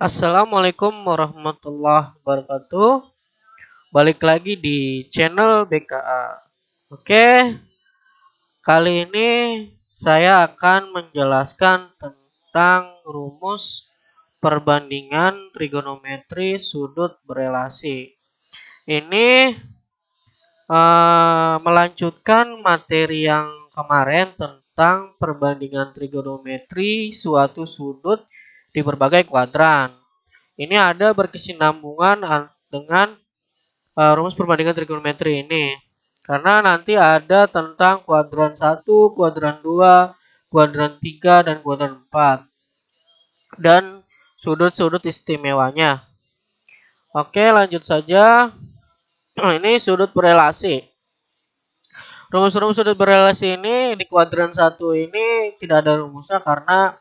Assalamualaikum warahmatullahi wabarakatuh. Balik lagi di channel BKA. Oke, kali ini saya akan menjelaskan tentang rumus perbandingan trigonometri sudut berelasi. Ini melanjutkan materi yang kemarin tentang perbandingan trigonometri suatu sudut di berbagai kuadran. Ini ada berkesinambungan dengan rumus perbandingan trigonometri ini. Karena nanti ada tentang kuadran 1, kuadran 2, kuadran 3, dan kuadran 4. Dan sudut-sudut istimewanya. Oke, lanjut saja. Ini sudut berelasi. Rumus-rumus sudut berelasi ini di kuadran 1 ini tidak ada rumusnya karena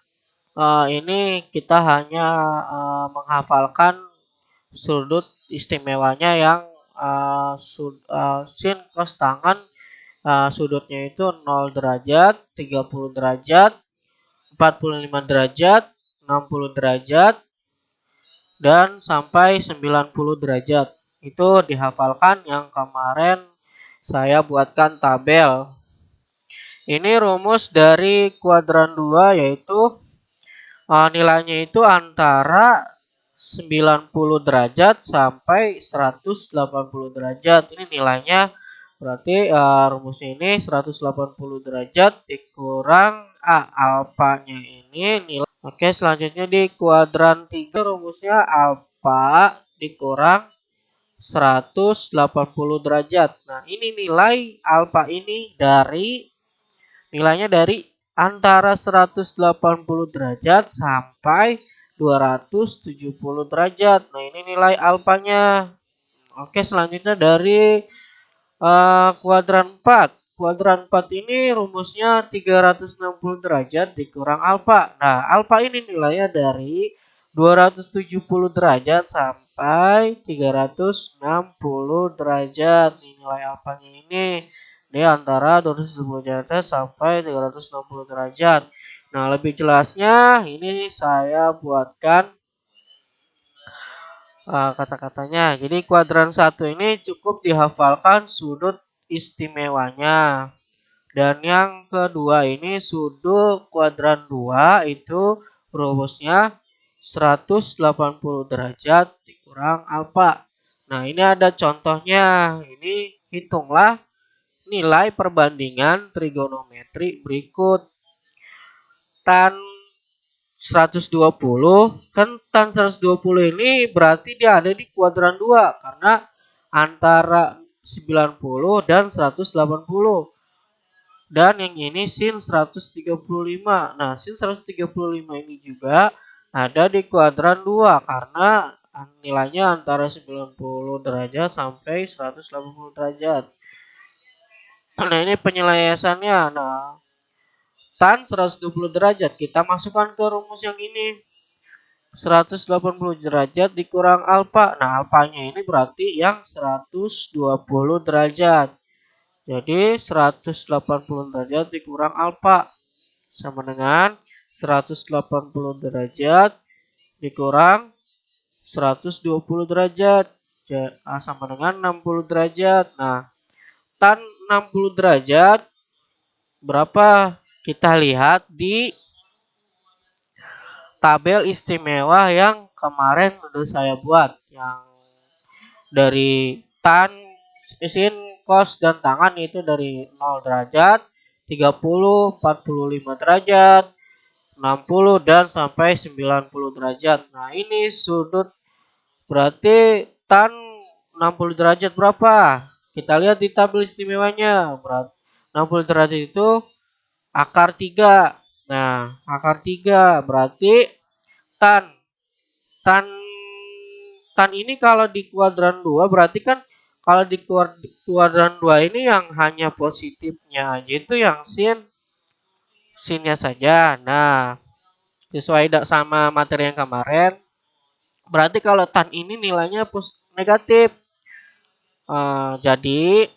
ini kita hanya menghafalkan sudut istimewanya yang sin cos tangan sudutnya itu 0 derajat, 30 derajat, 45 derajat, 60 derajat, dan sampai 90 derajat. Itu dihafalkan yang kemarin saya buatkan tabel. Ini rumus dari kuadran 2 yaitu nilainya itu antara 90 derajat sampai 180 derajat. Ini nilainya berarti rumusnya ini 180 derajat dikurang alfanya ini nilai. Oke, selanjutnya di kuadran 3 rumusnya alfa dikurang 180 derajat. Nah, ini nilai alfa ini nilainya dari antara 180 derajat sampai 270 derajat. Nah, ini nilai alfanya. Oke, selanjutnya dari kuadran 4. Kuadran 4 ini rumusnya 360 derajat dikurang alfa. Nah, alfa ini nilainya dari 270 derajat sampai 360 derajat. Ini nilai alfanya ini di antara 270 derajat sampai 360 derajat. Nah, lebih jelasnya ini saya buatkan kata-katanya. Jadi kuadran 1 ini cukup dihafalkan sudut istimewanya. Dan yang kedua ini sudut kuadran 2 itu rumusnya 180 derajat dikurang alfa. Nah, ini ada contohnya. Ini hitunglah nilai perbandingan trigonometri berikut. Tan 120, kan tan 120 ini berarti dia ada di kuadran 2 karena antara 90 dan 180. Dan yang ini sin 135. Nah, sin 135 ini juga ada di kuadran 2 karena nilainya antara 90 derajat sampai 180 derajat. Nah, ini penyelesaiannya. Nah, tan 120 derajat kita masukkan ke rumus yang ini. 180 derajat dikurang alfa. Nah, alfanya ini berarti yang 120 derajat. Jadi 180 derajat dikurang alfa sama dengan 180 derajat dikurang 120 derajat sama dengan 60 derajat. Nah, tan 60 derajat berapa? Kita lihat di tabel istimewa yang kemarin udah saya buat, yang dari tan, sin, cos, dan tangan itu dari 0 derajat, 30, 45 derajat, 60, dan sampai 90 derajat. Nah, ini sudut berarti tan 60 derajat berapa? Kita lihat di tabel istimewanya. Berarti 60 derajat itu akar 3. Nah, akar 3 berarti tan tan tan ini kalau di kuadran 2 berarti kan kalau di kuadran 2 ini yang hanya positifnya aja itu yang sinnya saja. Nah, sesuai sama materi yang kemarin, berarti kalau tan ini nilainya negatif. Jadi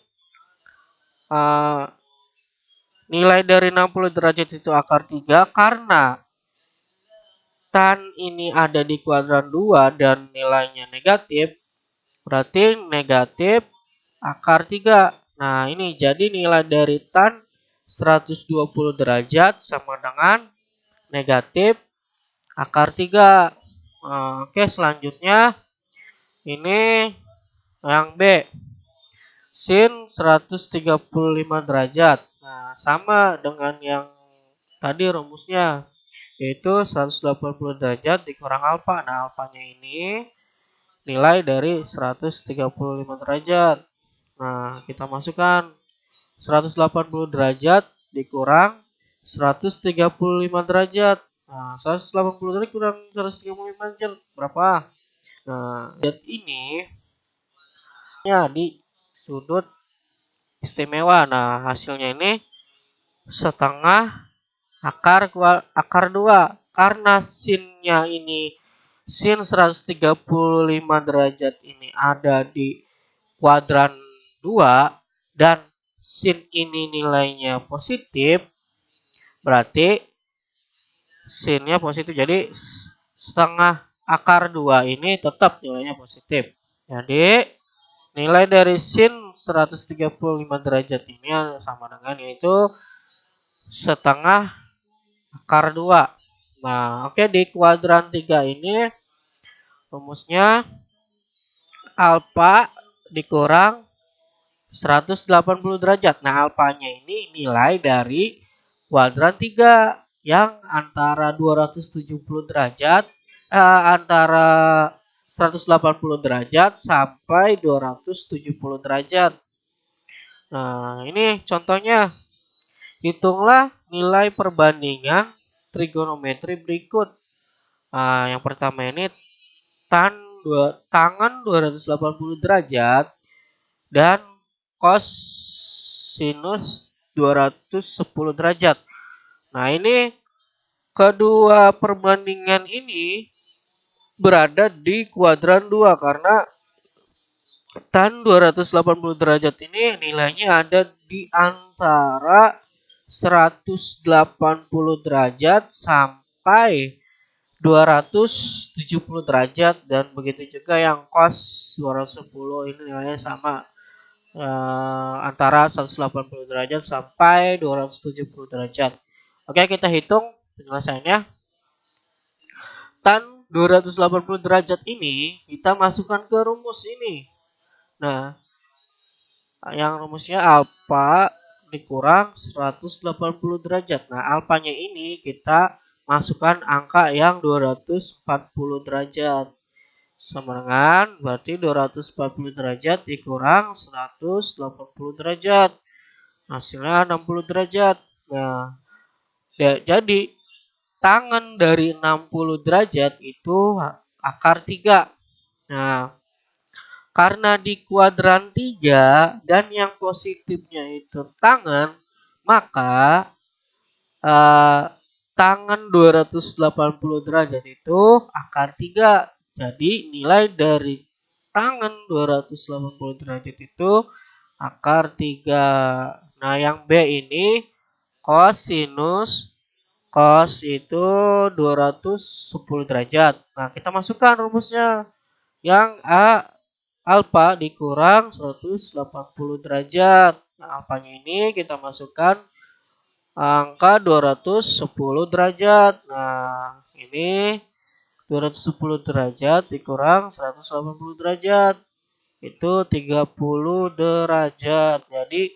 nilai dari 60 derajat itu akar 3 karena tan ini ada di kuadran 2 dan nilainya negatif, berarti negatif akar 3. Nah, ini jadi nilai dari tan 120 derajat sama dengan negatif akar 3. Oke, selanjutnya ini yang B. Sin 135 derajat. Nah, sama dengan yang tadi rumusnya, yaitu 180 derajat dikurang alfa. Nah, alfanya ini nilai dari 135 derajat. Nah, kita masukkan 180 derajat dikurang 135 derajat. Nah, 180 derajat kurang 135 derajat berapa? Nah, derajat ini ya di sudut istimewa. Nah, hasilnya ini setengah akar 2. Karena sinnya ini sin 135 derajat ini ada di kuadran 2 dan sin ini nilainya positif, berarti sinnya positif. Jadi setengah akar 2 ini tetap nilainya positif. Jadi nilai dari sin 135 derajat ini sama dengan yaitu setengah akar 2. Nah, oke, di kuadran 3 ini rumusnya alfa dikurang 180 derajat. Nah, alfanya ini nilai dari kuadran 3 yang antara 270 derajat antara 180 derajat sampai 270 derajat. Nah, ini contohnya. Hitunglah nilai perbandingan trigonometri berikut. Nah, yang pertama ini tangan 280 derajat dan cos sinus 210 derajat. Nah, ini kedua perbandingan ini berada di kuadran 2 karena tan 280 derajat ini nilainya ada di antara 180 derajat sampai 270 derajat, dan begitu juga yang cos 210 ini nilainya sama antara 180 derajat sampai 270 derajat. Oke, kita hitung penyelesaiannya. Tan 280 derajat ini kita masukkan ke rumus ini. Nah, yang rumusnya alfa dikurang 180 derajat. Nah, alfanya ini kita masukkan angka yang 240 derajat. Sama dengan berarti 240 derajat dikurang 180 derajat. Hasilnya 60 derajat. Nah, jadi tangan dari 60 derajat itu akar 3. Nah, karena di kuadran 3 dan yang positifnya itu tangan, maka tangan 280 derajat itu akar 3. Jadi nilai dari tangan 280 derajat itu akar 3. Nah, yang B ini cosinus cos itu 210 derajat. Nah, kita masukkan rumusnya. Yang A alfa dikurang 180 derajat. Nah, alfanya ini kita masukkan angka 210 derajat. Nah, ini 210 derajat dikurang 180 derajat. Itu 30 derajat. Jadi,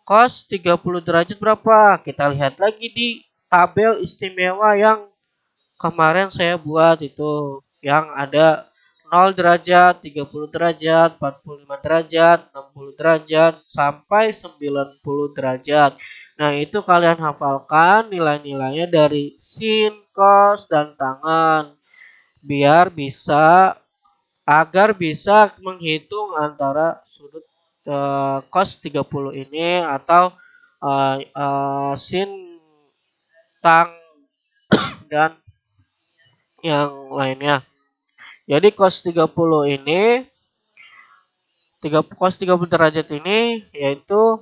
cos 30 derajat berapa? Kita lihat lagi di tabel istimewa yang kemarin saya buat itu. Yang ada 0 derajat, 30 derajat, 45 derajat, 60 derajat, sampai 90 derajat. Nah, itu kalian hafalkan nilai-nilainya dari sin, cos, dan tangan. Agar bisa menghitung antara sudut cos 30 ini atau sin, tang, dan yang lainnya. Jadi cos 30 ini cos 30 derajat ini yaitu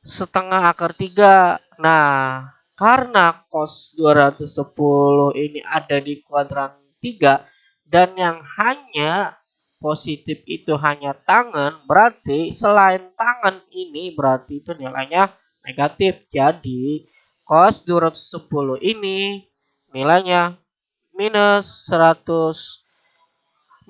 setengah akar 3. Nah, Karena cos 210 ini ada di kuadran 3 dan yang hanya positif itu hanya tangan, berarti selain tangan ini berarti itu nilainya negatif. Jadi cos 210 ini nilainya minus 100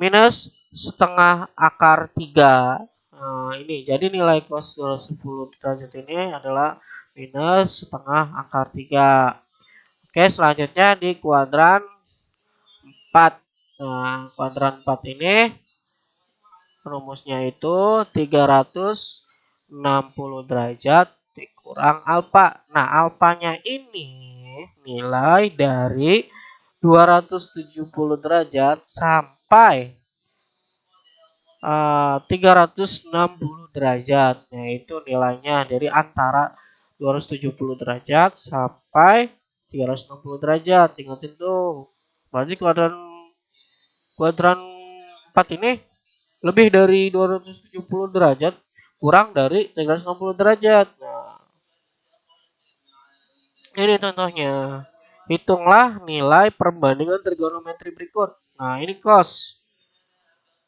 minus setengah akar 3. Nah, ini jadi nilai cos 210 derajat ini adalah minus setengah akar 3. Oke, selanjutnya di kuadran 4. Nah, kuadran 4 ini rumusnya itu 360 derajat dikurang alfa. Nah, alfanya ini nilai dari 270 derajat sampai 360 derajat, yaitu nilainya dari antara 270 derajat sampai 360 derajat. Ingatin tuh. Berarti kuadran kuadran 4 ini lebih dari 270 derajat kurang dari 360 derajat. Nah, ini contohnya. Hitunglah nilai perbandingan trigonometri berikut. Nah, ini cos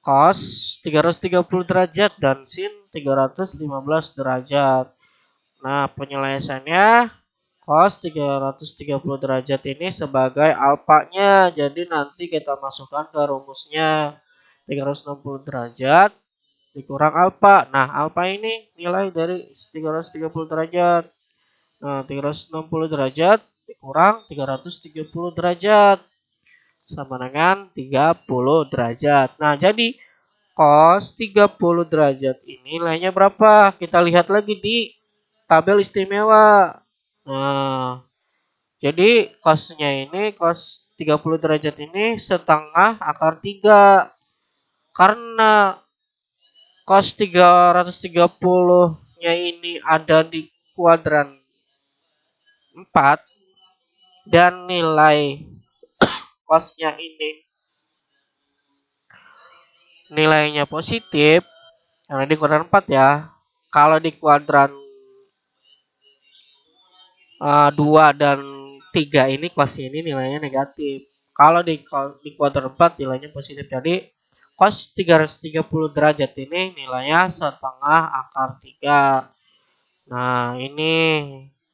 330 derajat dan sin 315 derajat. Nah, penyelesaiannya cos 330 derajat ini sebagai alfanya. Jadi nanti kita masukkan ke rumusnya 360 derajat dikurang alfa. Nah, alfa ini nilai dari 330 derajat. Nah, 360 derajat dikurang 330 derajat sama dengan 30 derajat. Nah, jadi cos 30 derajat ini nilainya berapa? Kita lihat lagi di tabel istimewa. Nah, jadi cosnya ini cos 30 derajat ini setengah akar 3. Karena cos 330-nya ini ada di kuadran 4 dan nilai cosnya ini nilainya positif. Karena di kuadran 4 ya. Kalau di kuadran 2 dan 3 ini cos ini nilainya negatif. Kalau di kuadran 4 nilainya positif. Jadi cos 330 derajat ini nilainya setengah akar 3. Nah, ini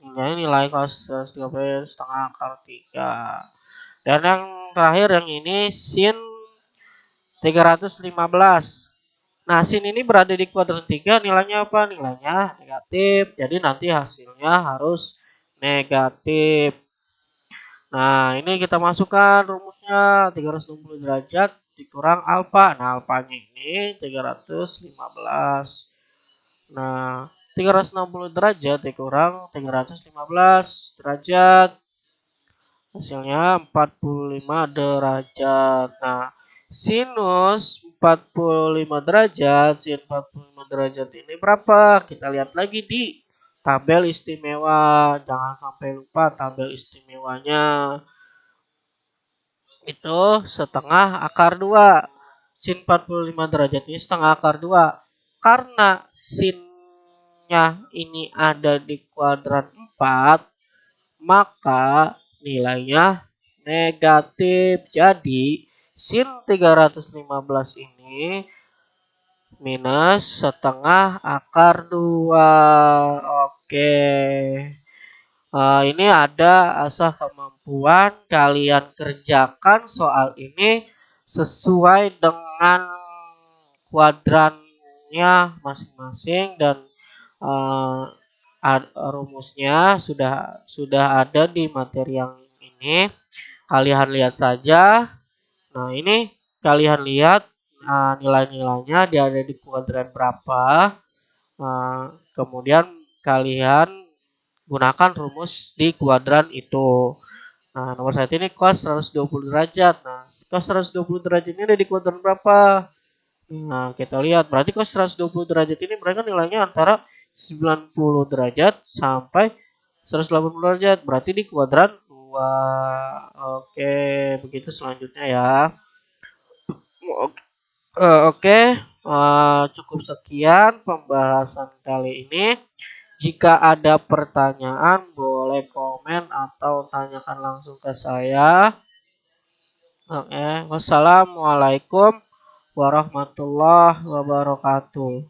nilai cos 330 setengah akar 3. Dan yang terakhir yang ini sin 315. Nah, sin ini berada di kuadran 3, nilainya apa? Nilainya negatif. Jadi nanti hasilnya harus negatif. Nah, ini kita masukkan rumusnya 360 derajat dikurang alfa. Nah, alfanya ini 315. Nah, 360 derajat dikurang 315 derajat. Hasilnya 45 derajat. Nah, sinus 45 derajat, sin 45 derajat ini berapa? Kita lihat lagi di tabel istimewa. Jangan sampai lupa tabel istimewanya. Itu setengah akar 2. Sin 45 derajat ini setengah akar 2. Karena sinnya ini ada di kuadran 4, maka nilainya negatif. Jadi sin 315 ini minus setengah akar 2. Oke. Ini ada asah kemampuan. Kalian kerjakan soal ini sesuai dengan kuadrannya masing-masing dan rumusnya sudah ada di materi yang ini. Kalian lihat saja. Nah, ini kalian lihat nilai-nilainya dia ada di kuadran berapa. Kemudian kalian gunakan rumus di kuadran itu. Nah, nomor 1 ini cos 120 derajat. Nah, cos 120 derajat ini ada di kuadran berapa? Nah, kita lihat. Berarti cos 120 derajat ini mereka nilainya antara 90 derajat sampai 180 derajat. Berarti di kuadran 2. Oke, begitu selanjutnya ya. Oke, cukup sekian pembahasan kali ini. Jika ada pertanyaan, boleh komen atau tanyakan langsung ke saya. Oke, wassalamualaikum warahmatullahi wabarakatuh.